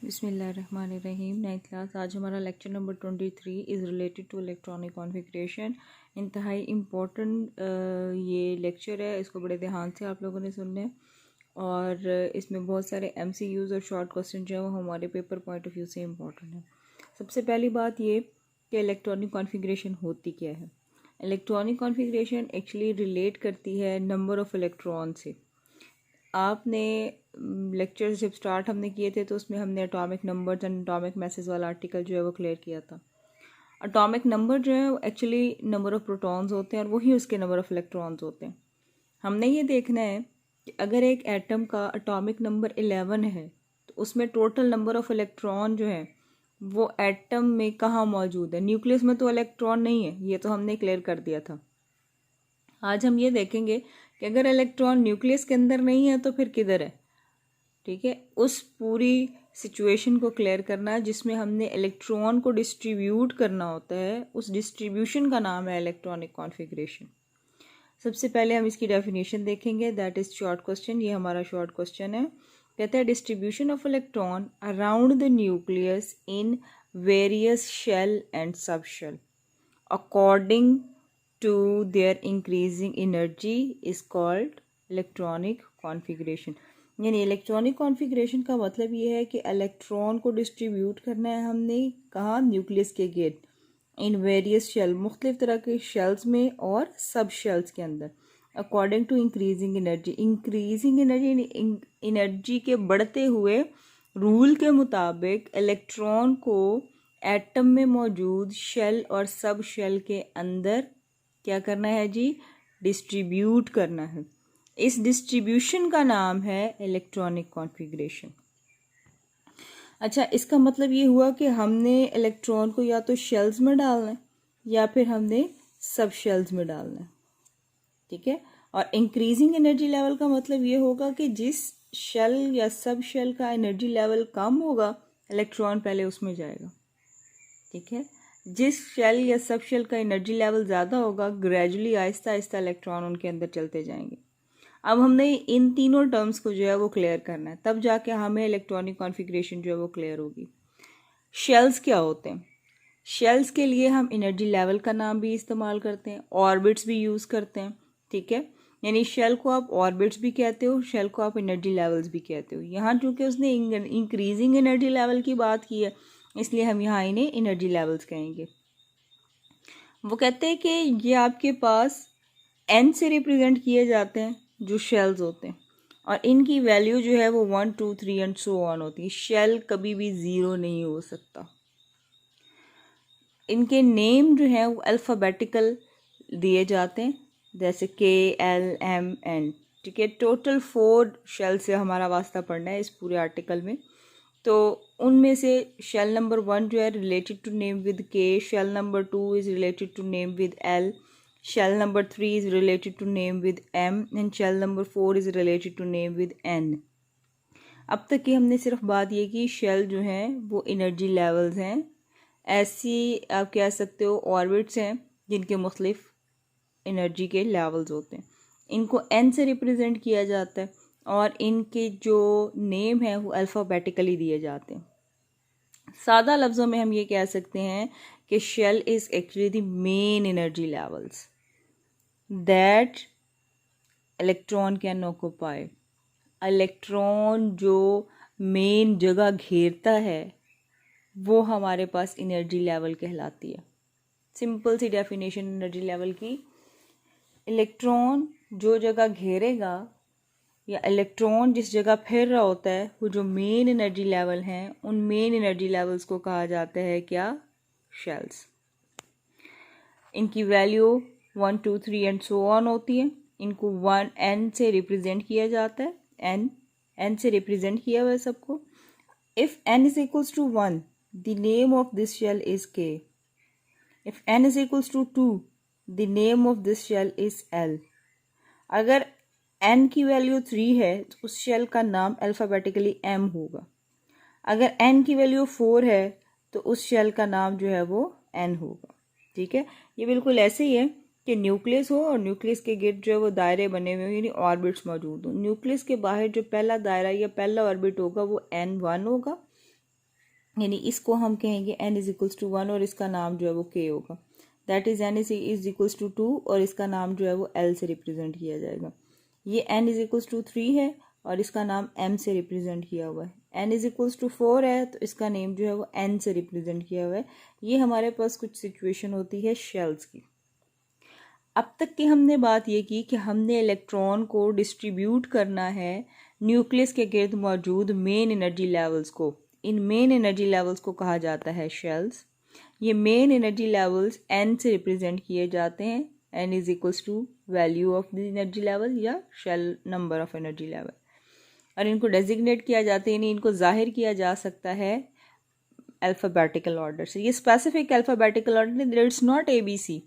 बिस्मिल्लाहिर्रहमानिर्रहीम। 9th class. आज हमारा lecture number 23 is related to electronic configuration. इंतहाई इम्पोर्टेंट ये लेक्चर है, इसको बड़े ध्यान से आप लोगों ने सुनना है और इसमें बहुत सारे MCQs और शॉर्ट क्वेश्चन जो है वो हमारे पेपर पॉइंट ऑफ व्यू से इम्पोर्टेंट है। सबसे पहली बात ये कि इलेक्ट्रॉनिक कॉन्फ़िगरेशन होती क्या है। इलेक्ट्रॉनिक कॉन्फ़िगरेशन एक्चुअली रिलेट करती है नंबर ऑफ़ इलेक्ट्रॉन से। आपने लेक्चर जब स्टार्ट हमने किए थे तो उसमें हमने atomic numbers and atomic message वाला आर्टिकल जो है वो क्लियर किया था। एटॉमिक नंबर जो है वो एक्चुअली नंबर ऑफ़ प्रोटॉन्स होते हैं और वही उसके नंबर ऑफ़ इलेक्ट्रॉन्स होते हैं। हमने ये देखना है कि अगर एक एटम का एटॉमिक नंबर 11 है तो उसमें टोटल नंबर ऑफ़ इलेक्ट्रॉन जो है वो एटम में कहाँ मौजूद है। न्यूक्लियस में तो इलेक्ट्रॉन नहीं है, ये तो हमने क्लियर कर दिया था। आज हम ये देखेंगे कि अगर इलेक्ट्रॉन न्यूक्लियस के अंदर नहीं है तो फिर किधर है। ठीक है, उस पूरी सिचुएशन को क्लियर करना है जिसमें हमने इलेक्ट्रॉन को डिस्ट्रीब्यूट करना होता है। उस डिस्ट्रीब्यूशन का नाम है इलेक्ट्रॉनिक कॉन्फ़िगरेशन। सबसे पहले हम इसकी डेफिनेशन देखेंगे, दैट इज़ शॉर्ट क्वेश्चन। ये हमारा शॉर्ट क्वेश्चन है। कहता है distribution of electron around the nucleus in various shell and सब shell according to their increasing energy is called electronic configuration। यानी इलेक्ट्रॉनिक कॉन्फ़िगरेशन का मतलब ये है कि इलेक्ट्रॉन को डिस्ट्रीब्यूट करना है हमने कहाँ, न्यूक्लियस के गिर्द, इन वेरियस शेल, मुख्तलिफ तरह के शेल्स में और सब शेल्स के अंदर, according to increasing energy. Increasing energy energy के बढ़ते हुए रूल के मुताबिक इलेक्ट्रॉन को एटम में मौजूद शेल और सब शेल के अंदर क्या करना है जी, डिस्ट्रीब्यूट करना है। इस डिस्ट्रीब्यूशन का नाम है इलेक्ट्रॉनिक कॉन्फ़िगरेशन। अच्छा, इसका मतलब ये हुआ कि हमने इलेक्ट्रॉन को या तो शेल्स में डालना है या फिर हमने सब शेल्स में डालना है। ठीक है, और इंक्रीजिंग एनर्जी लेवल का मतलब ये होगा कि जिस शेल या सब शेल का एनर्जी लेवल कम होगा इलेक्ट्रॉन पहले उसमें जाएगा। ठीक है, जिस शेल या सब शेल का एनर्जी लेवल ज़्यादा होगा ग्रेजुअली आहिस्ता आहिस्ता इलेक्ट्रॉन उनके अंदर चलते जाएंगे। अब हमने इन तीनों टर्म्स को जो है वो क्लियर करना है, तब जाके हमें इलेक्ट्रॉनिक कॉन्फ़िगरेशन जो है वो क्लियर होगी। शेल्स क्या होते हैं? शेल्स के लिए हम एनर्जी लेवल का नाम भी इस्तेमाल करते हैं, ऑर्बिट्स भी यूज़ करते हैं। ठीक है, यानी शेल को आप ऑर्बिट्स भी कहते हो, शेल को आप एनर्जी लेवल्स भी कहते हो। यहाँ चूँकि उसने इंक्रीजिंग एनर्जी लेवल की बात की है इसलिए हम यहाँ इन्हें एनर्जी लेवल्स कहेंगे। वो कहते हैं कि ये आपके पास n से रिप्रेजेंट किए जाते हैं जो शेल्स होते हैं और इनकी वैल्यू जो है वो 1 2 3 एंड सो ऑन होती है। शेल कभी भी ज़ीरो नहीं हो सकता। इनके नेम जो हैं वो अल्फ़ाबेटिकल दिए जाते हैं, जैसे KLMN। ठीक है, टोटल 4 शेल से हमारा वास्ता पड़ना है इस पूरे आर्टिकल में। तो उनमें से शेल नंबर 1 जो है related to name with K, shell number 2 is related to name with L, shell number 3 is related to name with M and shell number 4 is related to name with N। अब तक की हमने सिर्फ बात ये की शेल जो हैं वो एनर्जी लेवल्स हैं। ऐसी आप कह सकते हो ऑर्बिट्स हैं जिनके मुख्तलिफ एनर्जी के लेवल्स होते हैं। इनको N से रिप्रेजेंट किया जाता है और इनके जो नेम है वो अल्फ़ाबेटिकली दिए जाते हैं। सादा लफ्ज़ों में हम ये कह सकते हैं कि shell is actually the main energy levels that electron can occupy. Electron जो मेन जगह घेरता है वो हमारे पास एनर्जी लेवल कहलाती है। सिंपल सी डेफिनेशन एनर्जी लेवल की, इलेक्ट्रॉन जो जगह घेरेगा या इलेक्ट्रॉन जिस जगह फिर रहा होता है वो जो मेन एनर्जी लेवल हैं उन मेन एनर्जी लेवल्स को कहा जाता है क्या, शेल्स। इनकी वैल्यू 1 2 3 एंड सो ऑन होती है। इनको 1 N से रिप्रेजेंट किया जाता है, N से रिप्रेजेंट किया हुआ है सबको। If N is equals to 1 the name of this shell is K। If N is equals to 2 the name of this shell is L। अगर N की वैल्यू 3 है तो उस शेल का नाम अल्फ़ाबेटिकली M होगा। अगर N की वैल्यू 4 है तो उस शेल का नाम जो है वो N होगा। ठीक है, ये बिल्कुल ऐसे ही है कि न्यूक्लियस हो और न्यूक्लियस के गिर्द जो है वो दायरे बने हुए यानी ऑर्बिट्स मौजूद हो। न्यूक्लियस के बाहर जो पहला दायरा या पहला ऑर्बिट होगा वो N1 होगा यानी इसको हम कहेंगे n इज इक्वल्स टू 1 और इसका नाम जो है वो k होगा। That is n is equals to 2 और इसका नाम जो है वो l से रिप्रेजेंट किया जाएगा। ये n इज इक्वल्स टू 3 है और इसका नाम m से रिप्रेजेंट किया हुआ है। n इज इक्वल्स टू 4 है तो इसका नेम जो है वो n से रिप्रेजेंट किया हुआ है। ये हमारे पास कुछ सिचुएशन होती है शेल्स की। अब तक की हमने बात ये की कि हमने इलेक्ट्रॉन को डिस्ट्रीब्यूट करना है न्यूक्लियस के गिर्द मौजूद मेन एनर्जी लेवल्स को। इन मेन एनर्जी लेवल्स को कहा जाता है शेल्स। ये मेन एनर्जी लेवल्स n से रिप्रेजेंट किए जाते हैं। n is equals to value of the energy level या shell number of energy level. और इनको डेजिग्नेट किया जाता है, यानी इनको जाहिर किया जा सकता है अल्फ़ाबेटिकल ऑर्डर से। ये specific alphabetical order, it's not ABC,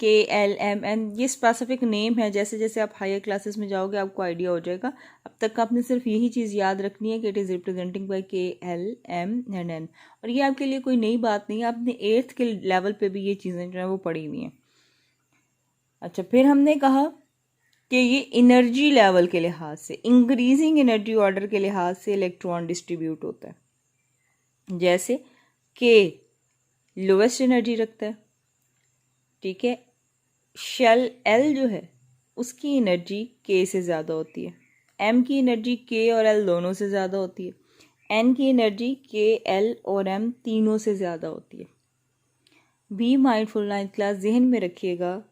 KLMN, ये स्पेसिफिक नेम है। जैसे जैसे आप हायर क्लासेस में जाओगे आपको आइडिया हो जाएगा। अब तक आपने सिर्फ यही चीज़ याद रखनी है कि it is representing by KLMNN। और ये आपके लिए कोई नई बात नहीं है, आपने 8th के लेवल पे भी ये चीज़ें जो है वो पढ़ी हुई हैं। अच्छा, फिर हमने कहा कि ये एनर्जी लेवल के लिहाज से, इंक्रीजिंग एनर्जी ऑर्डर के लिहाज से इलेक्ट्रॉन डिस्ट्रीब्यूट होता है। जैसे K लोवेस्ट एनर्जी रखता है, ठीक है। शेल L जो है उसकी एनर्जी K से ज़्यादा होती है। M की एनर्जी K और L दोनों से ज़्यादा होती है। N की एनर्जी K, L और M तीनों से ज़्यादा होती है। बी माइंडफुल 9th क्लास, जहन में रखिएगा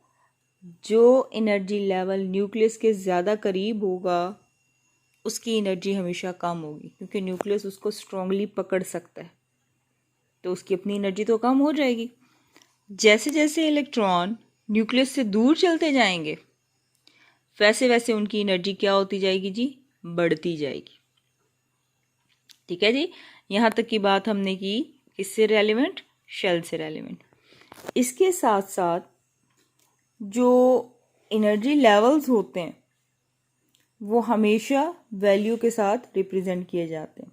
जो एनर्जी लेवल न्यूक्लियस के ज़्यादा करीब होगा उसकी एनर्जी हमेशा कम होगी, क्योंकि न्यूक्लियस उसको स्ट्रांगली पकड़ सकता है, तो उसकी अपनी एनर्जी तो कम हो जाएगी। जैसे जैसे इलेक्ट्रॉन न्यूक्लियस से दूर चलते जाएंगे वैसे वैसे उनकी एनर्जी क्या होती जाएगी जी, बढ़ती जाएगी। ठीक है जी, यहाँ तक की बात हमने की किससे रेलिवेंट, शेल से रेलिवेंट। इसके साथ साथ जो एनर्जी लेवल्स होते हैं वो हमेशा वैल्यू के साथ रिप्रेजेंट किए जाते हैं।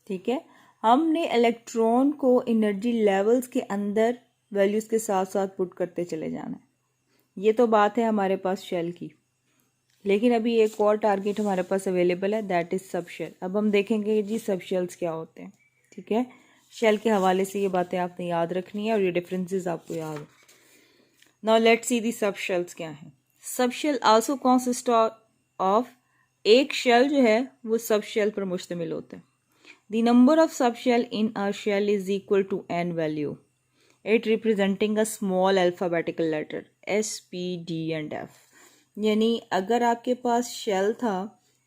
ठीक है, हमने इलेक्ट्रॉन को एनर्जी लेवल्स के अंदर वैल्यूज़ के साथ साथ पुट करते चले जाना है। ये तो बात है हमारे पास शेल की, लेकिन अभी एक और टारगेट हमारे पास अवेलेबल है, दैट इज़ सब शेल। अब हम देखेंगे जी सब शेल्स क्या होते हैं। ठीक है, शेल के हवाले से ये बातें आपने याद रखनी है और ये डिफरेंसेस आपको याद है। नाउ लेट्स सी दी सब शेल्स क्या हैं। Sub shell also consist of, एक शेल जो है वो सब शेल पर मुश्तमिल होता है। The number of sub shell in a shell is equal to n value, it representing a small alphabetical letter S, P, D and F। यानी अगर आपके पास शेल था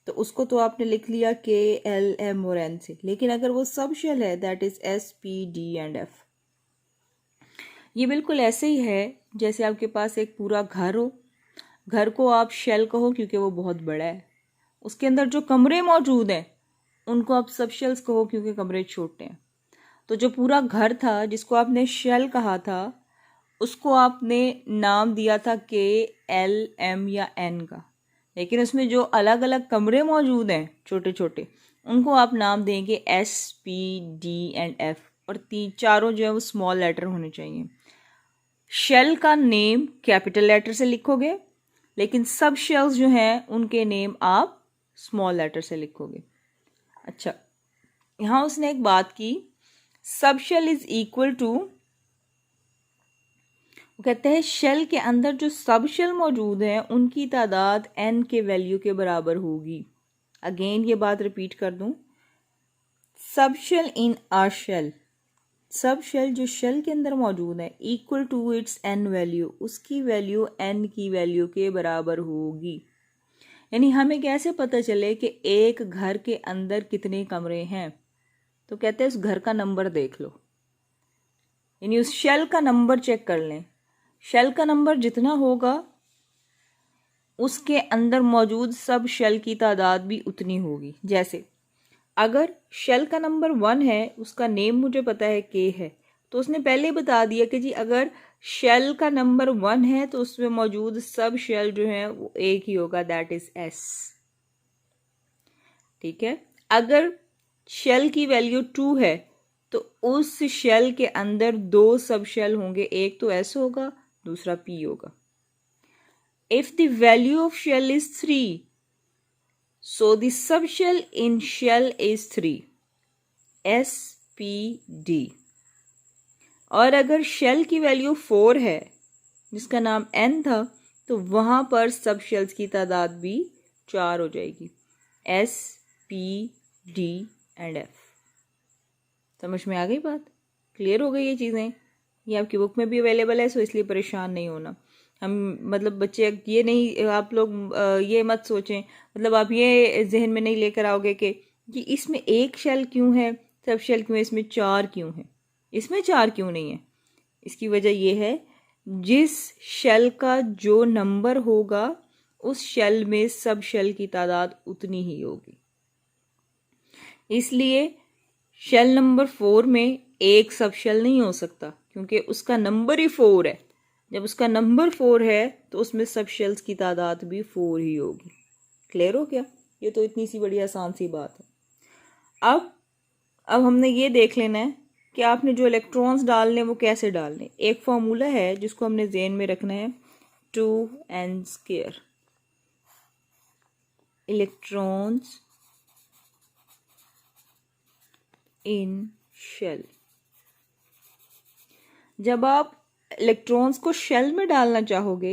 तो उसको तो आपने लिख लिया K, L, M और N से, लेकिन अगर वो सब शेल है that is S, P, D and F। ये बिल्कुल ऐसे ही है जैसे आपके पास एक पूरा घर हो, घर को आप शेल कहो क्योंकि वो बहुत बड़ा है, उसके अंदर जो कमरे मौजूद हैं उनको आप सब शेल्स कहो क्योंकि कमरे छोटे हैं। तो जो पूरा घर था जिसको आपने शेल कहा था उसको आपने नाम दिया था K, L, M या N का, लेकिन उसमें जो अलग अलग कमरे मौजूद हैं छोटे छोटे उनको आप नाम देंगे S, P, D and F, और चारों जो है वो स्मॉल लेटर होने चाहिए। शेल का नेम कैपिटल लेटर से लिखोगे, लेकिन सब शेल्स जो हैं उनके नेम आप स्मॉल लेटर से लिखोगे। अच्छा, यहाँ उसने एक बात की, सब शेल इज इक्वल टू, कहते हैं शेल के अंदर जो सब शेल मौजूद हैं उनकी तादाद n के वैल्यू के बराबर होगी। अगेन ये बात रिपीट कर दूं, sub shell in a shell, sub shell जो शेल के अंदर मौजूद है equal to its n value, उसकी वैल्यू n की वैल्यू के बराबर होगी। यानी हमें कैसे पता चले कि एक घर के अंदर कितने कमरे हैं, तो कहते हैं उस घर का नंबर देख लो, यानी उस शेल का नंबर चेक कर लें। शेल का नंबर जितना होगा उसके अंदर मौजूद सब शेल की तादाद भी उतनी होगी। जैसे अगर शेल का नंबर 1 है, उसका नेम मुझे पता है K है, तो उसने पहले बता दिया कि जी अगर शेल का नंबर 1 है तो उसमें मौजूद सब शेल जो है वो एक ही होगा, दैट इज S। ठीक है, अगर शेल की वैल्यू 2 है तो उस शेल के अंदर 2 सब शेल होंगे, एक तो S होगा दूसरा P होगा। If the value of shell is 3, so the subshell in shell is 3, S, D. और अगर शेल की वैल्यू 4 है जिसका नाम n था, तो वहाँ पर सब शेल्स की तादाद भी 4 हो जाएगी, S, P, D and F। समझ में आ गई बात? क्लियर हो गई ये चीज़ें? ये आपकी बुक में भी अवेलेबल है, सो इसलिए परेशान नहीं होना। हम मतलब बच्चे ये नहीं, आप लोग ये मत सोचें, मतलब आप ये जहन में नहीं लेकर आओगे कि इसमें एक शेल क्यों है, सब शेल क्यों है, इसमें 4 क्यों है, इसमें 4 क्यों नहीं है। इसकी वजह यह है, जिस शेल का जो नंबर होगा उस शेल में सब शेल की तादाद उतनी ही होगी। इसलिए शेल नंबर 4 में एक सब शेल नहीं हो सकता, क्योंकि उसका नंबर ही 4 है। जब उसका नंबर 4 है तो उसमें सब शेल्स की तादाद भी 4 ही होगी। क्लियर हो गया? ये तो इतनी सी बड़ी आसान सी बात है। अब हमने ये देख लेना है कि आपने जो इलेक्ट्रॉन्स डालने वो कैसे डालने। एक फॉर्मूला है जिसको हमने ज़हन में रखना है, 2n²। Electrons in shell. जब आप इलेक्ट्रॉन्स को शेल में डालना चाहोगे,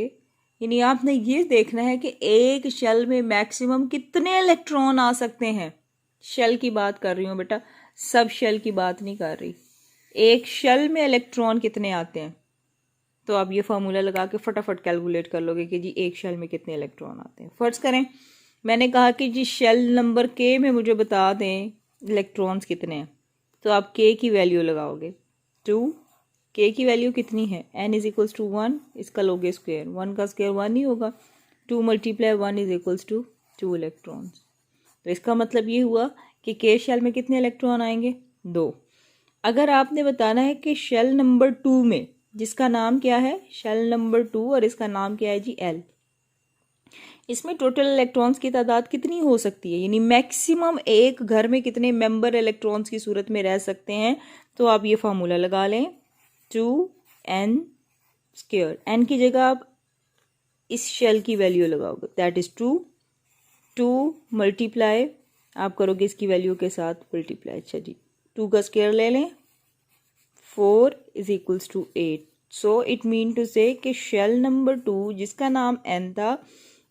यानी आपने ये देखना है कि एक शेल में मैक्सिमम कितने इलेक्ट्रॉन आ सकते हैं। शेल की बात कर रही हूँ बेटा, सब शेल की बात नहीं कर रही। एक शेल में इलेक्ट्रॉन कितने आते हैं, तो आप ये फार्मूला लगा के फटाफट कैलकुलेट कर लोगे कि जी एक शेल में कितने इलेक्ट्रॉन आते हैं। फर्ज करें मैंने कहा कि जी शेल नंबर के में मुझे बता दें इलेक्ट्रॉन्स कितने हैं, तो आप के की वैल्यू लगाओगे 2। के की वैल्यू कितनी है, n इज इक्वल्स टू 1, इसका लोगे स्क्वायर, 1 का स्क्वायर 1 ही होगा, 2 multiply 1 is equals to 2 electrons. तो इसका मतलब ये हुआ कि के शेल में कितने इलेक्ट्रॉन आएंगे, 2। अगर आपने बताना है कि शेल नंबर 2 में, जिसका नाम क्या है, शेल नंबर 2, और इसका नाम क्या है जी L, इसमें टोटल इलेक्ट्रॉन्स की तादाद कितनी हो सकती है, यानी मैक्सिमम एक घर में कितने मेंबर इलेक्ट्रॉन्स की सूरत में रह सकते हैं, तो आप ये फार्मूला लगा लें 2n²। n की जगह आप इस शेल की वैल्यू लगाओगे, दैट इज 2। 2 मल्टीप्लाई आप करोगे इसकी वैल्यू के साथ मल्टीप्लाई, अच्छा जी 2 का स्क्वायर ले लें, 4 is equals to 8। So it mean to say कि शेल नंबर 2 जिसका नाम n था,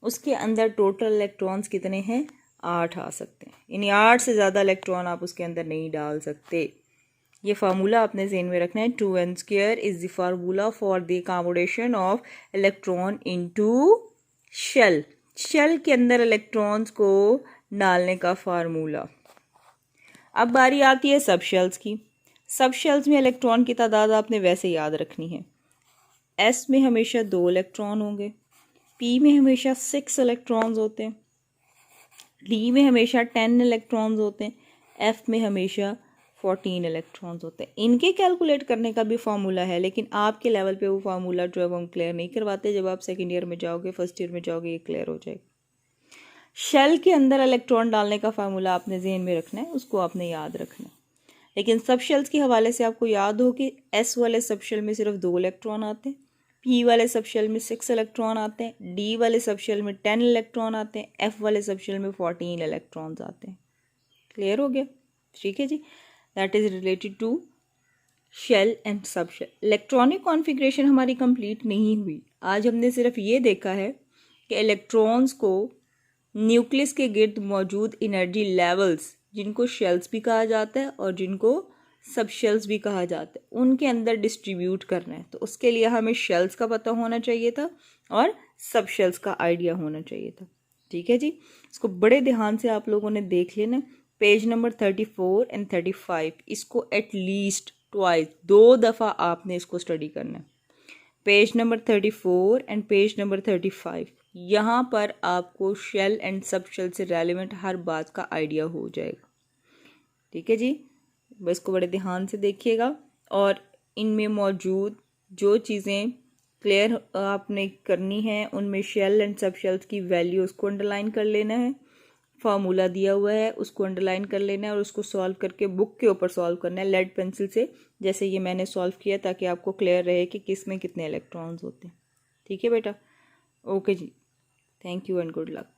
उसके अंदर टोटल इलेक्ट्रॉन्स कितने हैं, 8 आ सकते हैं, यानी 8 से ज़्यादा इलेक्ट्रॉन आप उसके अंदर नहीं डाल सकते। ये फार्मूला आपने ज़हन में रखना है, 2n² is the formula for the accommodation of electron into shell. Shell के अंदर इलेक्ट्रॉन्स को डालने का फार्मूला। अब बारी आती है सब शेल्स की। सब शेल्स में इलेक्ट्रॉन की तादाद आपने वैसे याद रखनी है। S में हमेशा 2 इलेक्ट्रॉन होंगे, P में हमेशा 6 इलेक्ट्रॉन्स होते हैं, D में हमेशा 10 इलेक्ट्रॉन्स होते हैं, F में हमेशा 14 इलेक्ट्रॉन्स होते हैं। इनके कैलकुलेट करने का भी फार्मूला है, लेकिन आपके लेवल पे वो फार्मूला जो है वो हम क्लियर नहीं करवाते। जब आप सेकेंड ईयर में जाओगे, फर्स्ट ईयर में जाओगे, ये क्लियर हो जाएगा। शेल के अंदर इलेक्ट्रॉन डालने का फार्मूला आपने जहन में रखना है, उसको आपने याद रखना है। लेकिन सब शेल्स के हवाले से आपको याद हो कि S वाले सब शेल में सिर्फ 2 इलेक्ट्रॉन आते हैं, P वाले सब शेल में 6 इलेक्ट्रॉन आते हैं, D वाले सब शेल में 10 इलेक्ट्रॉन आते हैं, F वाले सब शेल में 14 इलेक्ट्रॉन्स आते हैं। क्लियर हो गया? ठीक है जी, that is related to shell and सब शेल। इलेक्ट्रॉनिक कॉन्फ़िगरेशन हमारी कंप्लीट नहीं हुई। आज हमने सिर्फ ये देखा है कि इलेक्ट्रॉन्स को न्यूक्लियस के गिर्द मौजूद एनर्जी लेवल्स, जिनको शेल्स भी कहा जाता है और जिनको सब शेल्स भी कहा जाता है, उनके अंदर डिस्ट्रीब्यूट करना है। तो उसके लिए हमें शेल्स का पता होना चाहिए था और सब शेल्स का आइडिया होना चाहिए था। ठीक है जी, इसको बड़े ध्यान से आप लोगों ने देख लेना। पेज नंबर 34 एंड 35, इसको एटलीस्ट ट्वाइस, 2 दफ़ा आपने इसको स्टडी करना है। Page number 34 and page number 35, यहाँ पर आपको शेल एंड सब शेल से रेलिवेंट हर बात का आइडिया हो जाएगा। ठीक है जी, बस को बड़े ध्यान से देखिएगा और इनमें मौजूद जो चीज़ें क्लियर आपने करनी है, उनमें शेल एंड सब शेल्स की वैल्यू उसको अंडरलाइन कर लेना है। फार्मूला दिया हुआ है उसको अंडरलाइन कर लेना है और उसको सॉल्व करके बुक के ऊपर सॉल्व करना है लेड पेंसिल से, जैसे ये मैंने सॉल्व किया, ताकि आपको क्लियर रहे कि किस में कितने इलेक्ट्रॉन्स होते हैं। ठीक है बेटा, ओके जी, thank you and good luck.